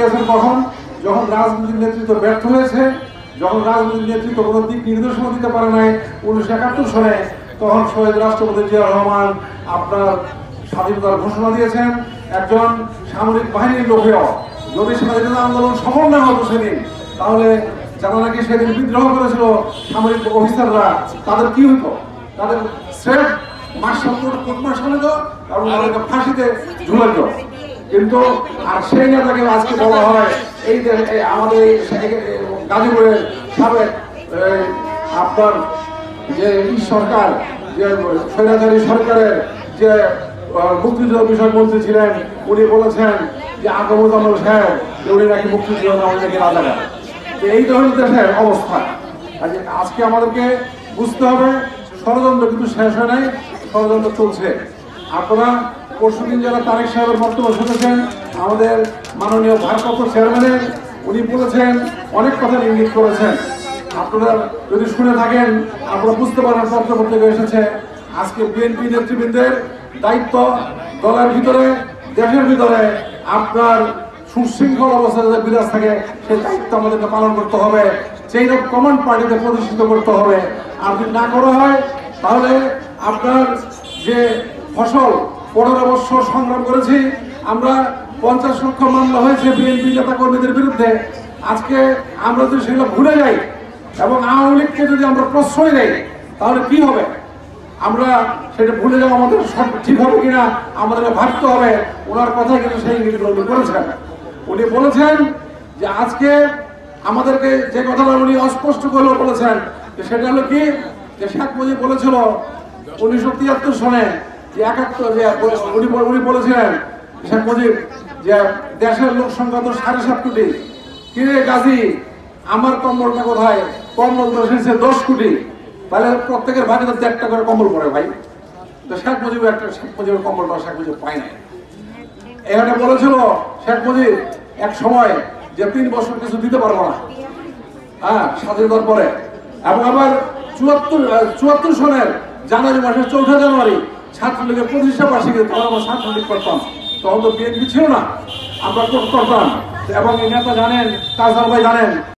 দিয়েছেন কখন? যখন রাজনৈতিক নেতৃত্ব ব্যর্থ হয়েছে, যখন রাজনৈতিক নেতৃত্ব কোনো দিক নির্দেশনা দিতে পারে নাই 1971 সালে, তখন শহীদ রাষ্ট্রপতি জিয়া রহমান আপনার স্বাধীনতার ঘোষণা দিয়েছেন। একজন সামরিক বাহিনীর লোকেও যদি স্বাধীনতা আন্দোলন সফল না হতো সেদিন, তাহলে যারা নাকি সেদিন বিদ্রোহ করেছিল সামরিক অফিসাররা, তাদের কি হতো? তাদের স্রেফ মার্শাল হতো এবং তাদেরকে ফাঁসিতে ঝুলাইত। কিন্তু আর সেই নেতাকে আজকে বলা হয় এই আমাদের গাজীপুরের সাবেক আপনার যে সরকার, যে স্বৈরাচারী সরকারের যে মুক্তিযুদ্ধ বিষয়ক মন্ত্রী ছিলেন, উনি বলেছেন যে আকবুজ্জামান সাহেব উনি নাকি মুক্তিযুদ্ধ নাকি রাজাকার। এই ধরনের দেশের অবস্থা। আজকে আমাদেরকে বুঝতে হবে ষড়যন্ত্র কিন্তু শেষ হয় নাই, ষড়যন্ত্র চলছে। আপনারা পরশুদিন যারা তারেক সাহেবের বক্তব্য শুনেছেন, আমাদের মাননীয় ভারপ্রাপ্ত চেয়ারম্যানের, উনি বলেছেন, অনেক কথা ইঙ্গিত করেছেন। আপনারা যদি শুনে থাকেন আপনারা বুঝতে পারেন, পত্রপত্রিকা এসেছে আজকে বিএনপি নেতৃবৃন্দের দায়িত্ব দলের ভিতরে, দেশের ভিতরে আপনার সুশৃঙ্খল অবস্থা যাতে বিরাজ থাকে সেই দায়িত্ব আমাদেরকে পালন করতে হবে। চেইন অফ কমান্ড পার্টিতে প্রতিষ্ঠিত করতে হবে। আর যদি না করা হয় তাহলে আপনার যে ফসল 15 বছর সংগ্রাম করেছি আমরা, 50 লক্ষ মামলা হয়েছে বিএনপি নেতা কর্মীদের বিরুদ্ধে। আজকে আমরা যদি সেগুলো ভুলে যাই এবং আওয়ামী লীগকে যদি আমরা প্রশ্রয় দেই তাহলে কি হবে? আমরা সেটা ভুলে যাওয়া আমাদের ঠিক হবে কিনা আমাদেরকে ভাবতে হবে। ওনার কথাই কিন্তু সেই ইঙ্গিতগুলো করেছেন। উনি বলেছেন যে আজকে আমাদেরকে যে কথাটা উনি অস্পষ্ট করলেও বলেছেন যে সেটা হলো কি, যে শেখ মুজিব বলেছিল 1973 সনে যে 71 উনি বলেছিলেন শেখ মুজিব যে দেশের লোক সংখ্যা তো 7.5 কোটি, কিরে গাজী আমার কম্বলটা কোথায়? কম্বল তো এসেছে 10 কোটি, তাহলে প্রত্যেকের বাড়িতে 1টা করে কম্বল পড়ে ভাই। তো শেখ মুজিবের কম্বলটা শেখ মুজিব পায় নাই। এখানে বলেছিল শেখ মুজিব এক সময় যে 3 বছর কিছু দিতে পারবো না, হ্যাঁ, স্বাধীনতার পরে। এবং আবার 74 সনের জানুয়ারি মাসের 4 জানুয়ারি ছাত্রলীগের প্রতিষ্ঠা বার্ষিকী, তখন আমরা ছাত্রলীগ করতাম, তখন তো বিএনপি ছিল না, আমরা করতাম। এবং এই নেতা জানেন, কাজল ভাই জানেন,